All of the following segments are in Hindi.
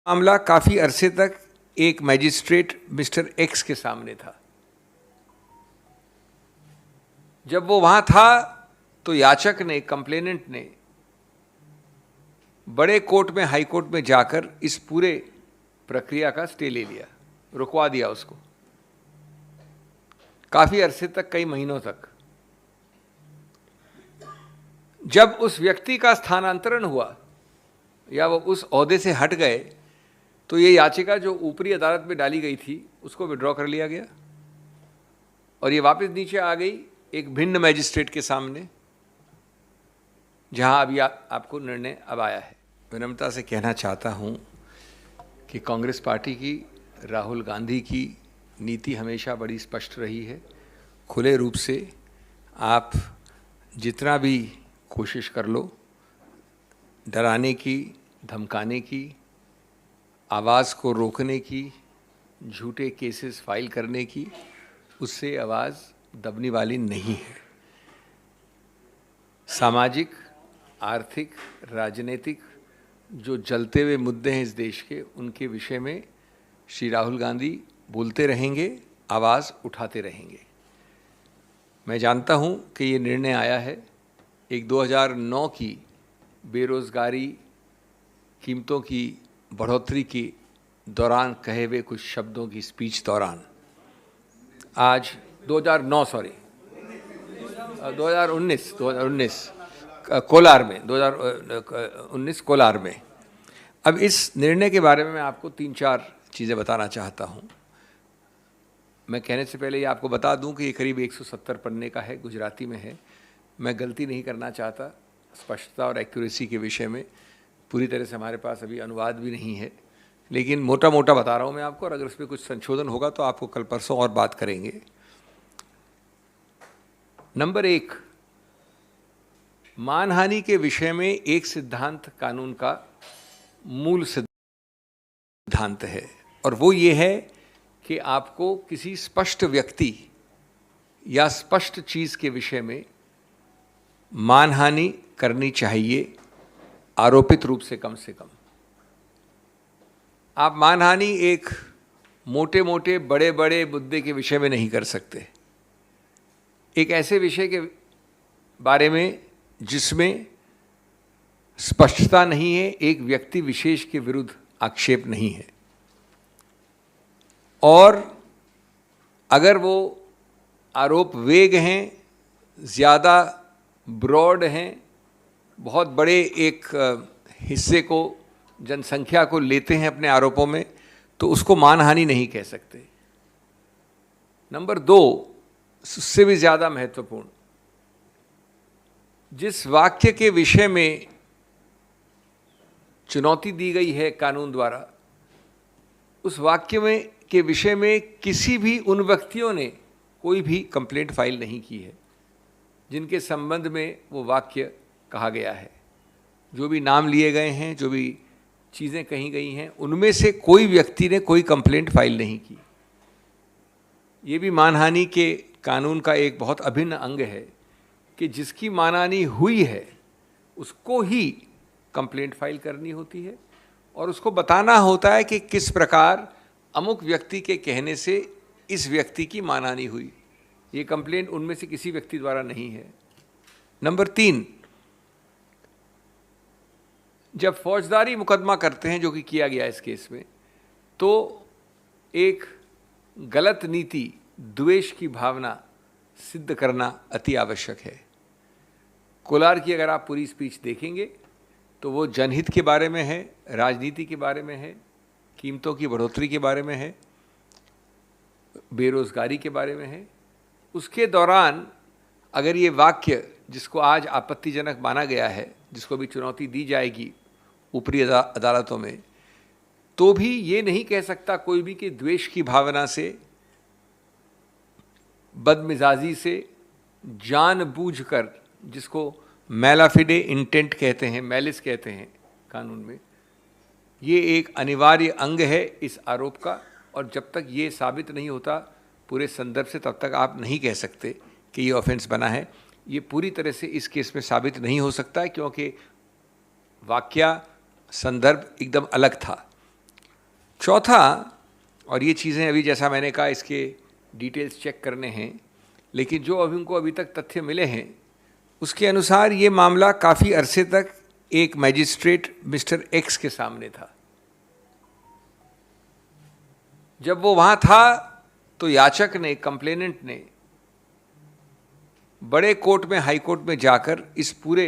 मामला काफी अरसे तक एक मैजिस्ट्रेट मिस्टर एक्स के सामने था। जब वो वहां था तो याचक ने, कंप्लेनेंट ने बड़े कोर्ट में, हाई कोर्ट में जाकर इस पूरे प्रक्रिया का स्टे ले लिया, रुकवा दिया उसको काफी अरसे तक, कई महीनों तक। जब उस व्यक्ति का स्थानांतरण हुआ या वो उस ओहदे से हट गए तो ये याचिका जो ऊपरी अदालत में डाली गई थी उसको विड्रॉ कर लिया गया और ये वापस नीचे आ गई एक भिन्न मैजिस्ट्रेट के सामने, जहां अभी आपको निर्णय अब आया है। विनम्रता से कहना चाहता हूं कि कांग्रेस पार्टी की, राहुल गांधी की नीति हमेशा बड़ी स्पष्ट रही है। खुले रूप से आप जितना भी कोशिश कर लो, डराने की, धमकाने की, आवाज़ को रोकने की, झूठे केसेस फाइल करने की, उससे आवाज़ दबने वाली नहीं है। सामाजिक, आर्थिक, राजनीतिक जो जलते हुए मुद्दे हैं इस देश के, उनके विषय में श्री राहुल गांधी बोलते रहेंगे, आवाज़ उठाते रहेंगे। मैं जानता हूं कि ये निर्णय आया है एक 2009 की बेरोज़गारी, कीमतों की बढ़ोतरी के दौरान कहे हुए कुछ शब्दों की स्पीच दौरान। आज 2019 कोलार में, 2019 कोलार में। अब इस निर्णय के बारे में मैं आपको 3-4 चीज़ें बताना चाहता हूं। मैं कहने से पहले ये आपको बता दूं कि ये करीब 170 पन्ने का है, गुजराती में है। मैं गलती नहीं करना चाहता, स्पष्टता और एक्यूरेसी के विषय में पूरी तरह से हमारे पास अभी अनुवाद भी नहीं है, लेकिन मोटा मोटा बता रहा हूँ मैं आपको, और अगर इसमें कुछ संशोधन होगा तो आपको कल परसों और बात करेंगे। नंबर 1, मानहानि के विषय में एक सिद्धांत कानून का मूल सिद्धांत है, और वो ये है कि आपको किसी स्पष्ट व्यक्ति या स्पष्ट चीज़ के विषय में मानहानि करनी चाहिए, आरोपित रूप से कम से कम। आप मानहानि एक मोटे मोटे, बड़े बड़े मुद्दे के विषय में नहीं कर सकते। एक ऐसे विषय के बारे में जिसमें स्पष्टता नहीं है, एक व्यक्ति विशेष के विरुद्ध आक्षेप नहीं है, और अगर वो आरोप वेग हैं, ज़्यादा ब्रॉड हैं, बहुत बड़े एक हिस्से को, जनसंख्या को लेते हैं अपने आरोपों में, तो उसको मानहानि नहीं कह सकते। नंबर 2, उससे भी ज़्यादा महत्वपूर्ण, जिस वाक्य के विषय में चुनौती दी गई है कानून द्वारा, उस वाक्य में के विषय में किसी भी उन व्यक्तियों ने कोई भी कंप्लेंट फाइल नहीं की है जिनके संबंध में वो वाक्य कहा गया है। जो भी नाम लिए गए हैं, जो भी चीज़ें कही गई हैं, उनमें से कोई व्यक्ति ने कोई कंप्लेंट फाइल नहीं की। ये भी मानहानि के कानून का एक बहुत अभिन्न अंग है कि जिसकी मानहानि हुई है उसको ही कंप्लेंट फाइल करनी होती है, और उसको बताना होता है कि किस प्रकार अमुक व्यक्ति के कहने से इस व्यक्ति की मानहानि हुई। ये कंप्लेंट उनमें से किसी व्यक्ति द्वारा नहीं है। नंबर 3, जब फौजदारी मुकदमा करते हैं, जो कि किया गया इस केस में, तो एक गलत नीति, द्वेष की भावना सिद्ध करना अति आवश्यक है। कोलार की अगर आप पूरी स्पीच देखेंगे तो वो जनहित के बारे में है, राजनीति के बारे में है, कीमतों की बढ़ोतरी के बारे में है, बेरोजगारी के बारे में है। उसके दौरान अगर ये वाक्य, जिसको आज आपत्तिजनक माना गया है, जिसको भी चुनौती दी जाएगी ऊपरी अदालतों में, तो भी ये नहीं कह सकता कोई भी कि द्वेष की भावना से, बदमिजाजी से, जानबूझकर, जिसको मैलाफिडे इंटेंट कहते हैं, मैलिस कहते हैं कानून में, ये एक अनिवार्य अंग है इस आरोप का, और जब तक ये साबित नहीं होता पूरे संदर्भ से, तब तक आप नहीं कह सकते कि ये ऑफेंस बना है। ये पूरी तरह से इस केस में साबित नहीं हो सकता है, क्योंकि वाक्या, संदर्भ एकदम अलग था। चौथा, और ये चीज़ें अभी जैसा मैंने कहा इसके डिटेल्स चेक करने हैं, लेकिन जो अभी उनको अभी तक तथ्य मिले हैं उसके अनुसार ये मामला काफ़ी अरसे तक एक मैजिस्ट्रेट मिस्टर एक्स के सामने था। जब वो वहाँ था तो याचक ने, कंप्लेनेंट ने बड़े कोर्ट में, हाई कोर्ट में जाकर इस पूरे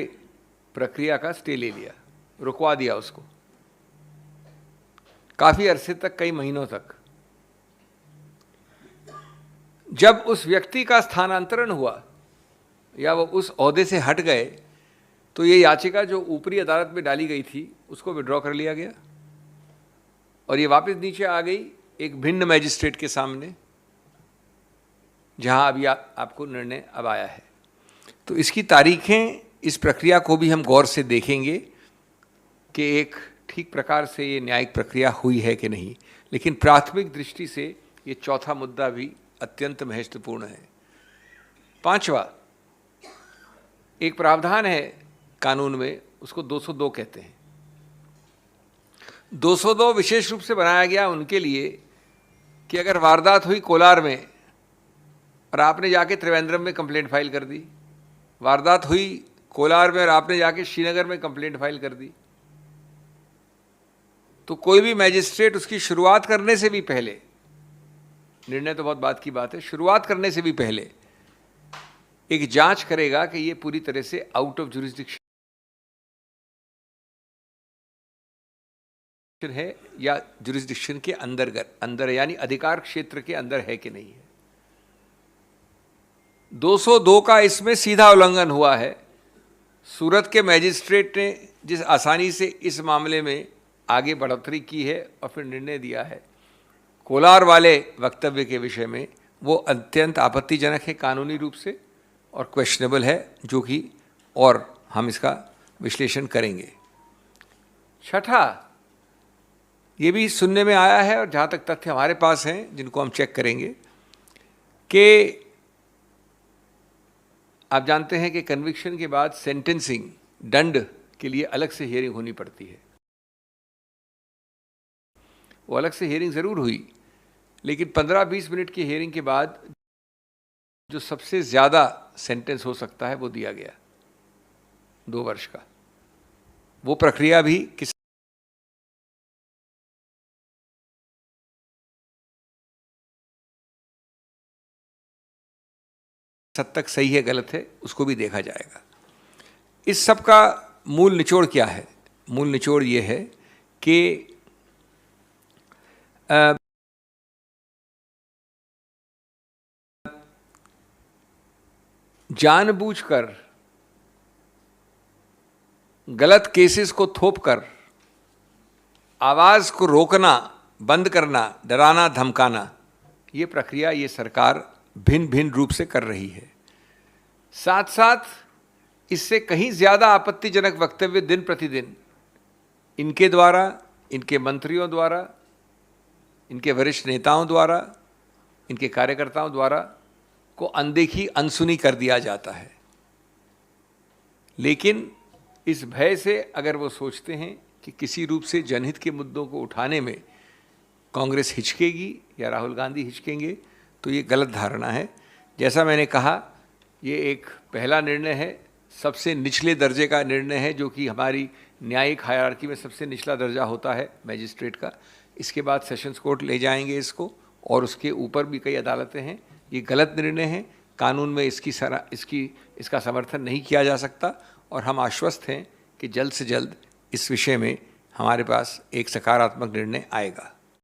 प्रक्रिया का स्टे ले लिया, रुकवा दिया उसको काफ़ी अरसे तक, कई महीनों तक। जब उस व्यक्ति का स्थानांतरण हुआ या वो उस ओहदे से हट गए तो ये याचिका जो ऊपरी अदालत में डाली गई थी उसको विड्रॉ कर लिया गया और ये वापस नीचे आ गई एक भिन्न मैजिस्ट्रेट के सामने, जहां अभी आपको निर्णय अब आया है। तो इसकी तारीखें, इस प्रक्रिया को भी हम गौर से देखेंगे कि एक ठीक प्रकार से ये न्यायिक प्रक्रिया हुई है कि नहीं। लेकिन प्राथमिक दृष्टि से ये चौथा मुद्दा भी अत्यंत महत्वपूर्ण है। पांचवा, एक प्रावधान है कानून में, उसको 202 कहते हैं। 202 विशेष रूप से बनाया गया उनके लिए कि अगर वारदात हुई कोलार में और आपने जाके त्रिवेंद्रम में कंप्लेंट फाइल कर दी, वारदात हुई कोलार में और आपने जाके श्रीनगर में कंप्लेंट फाइल कर दी, तो कोई भी मैजिस्ट्रेट उसकी शुरुआत करने से भी पहले, निर्णय तो बहुत बात की बात है, शुरुआत करने से भी पहले एक जांच करेगा कि ये पूरी तरह से आउट ऑफ जुरिस्डिक्शन है या जुरिस्डिक्शन के अंदर यानी अधिकार क्षेत्र के अंदर है कि नहीं है। 202 का इसमें सीधा उल्लंघन हुआ है। सूरत के मैजिस्ट्रेट ने जिस आसानी से इस मामले में आगे बढ़ोतरी की है और फिर निर्णय दिया है कोलार वाले वक्तव्य के विषय में, वो अत्यंत आपत्तिजनक है कानूनी रूप से और क्वेश्चनेबल है, जो कि और हम इसका विश्लेषण करेंगे। छठा, ये भी सुनने में आया है और जहाँ तक तथ्य हमारे पास हैं जिनको हम चेक करेंगे कि आप जानते हैं कि कन्विक्शन के बाद सेंटेंसिंग, दंड के लिए अलग से हियरिंग होनी पड़ती है। वो अलग से हियरिंग ज़रूर हुई, लेकिन 15-20 मिनट की हियरिंग के बाद जो सबसे ज़्यादा सेंटेंस हो सकता है वो दिया गया 2 वर्ष का। वो प्रक्रिया भी किस हद तक सही है, गलत है, उसको भी देखा जाएगा। इस सब का मूल निचोड़ क्या है? मूल निचोड़ ये है कि जानबूझकर गलत केसेस को थोपकर आवाज़ को रोकना, बंद करना, डराना, धमकाना, ये प्रक्रिया ये सरकार भिन्न भिन्न रूप से कर रही है। साथ साथ इससे कहीं ज़्यादा आपत्तिजनक वक्तव्य दिन प्रतिदिन इनके द्वारा, इनके मंत्रियों द्वारा, इनके वरिष्ठ नेताओं द्वारा, इनके कार्यकर्ताओं द्वारा को अनदेखी, अनसुनी कर दिया जाता है। लेकिन इस भय से अगर वो सोचते हैं कि किसी रूप से जनहित के मुद्दों को उठाने में कांग्रेस हिचकेगी या राहुल गांधी हिचकेंगे, तो ये गलत धारणा है। जैसा मैंने कहा, ये एक पहला निर्णय है, सबसे निचले दर्जे का निर्णय है, जो कि हमारी न्यायिक हायरार्की में सबसे निचला दर्जा होता है मैजिस्ट्रेट का। इसके बाद सेशंस कोर्ट ले जाएंगे इसको, और उसके ऊपर भी कई अदालतें हैं। ये गलत निर्णय है, कानून में इसका समर्थन नहीं किया जा सकता, और हम आश्वस्त हैं कि जल्द से जल्द इस विषय में हमारे पास एक सकारात्मक निर्णय आएगा।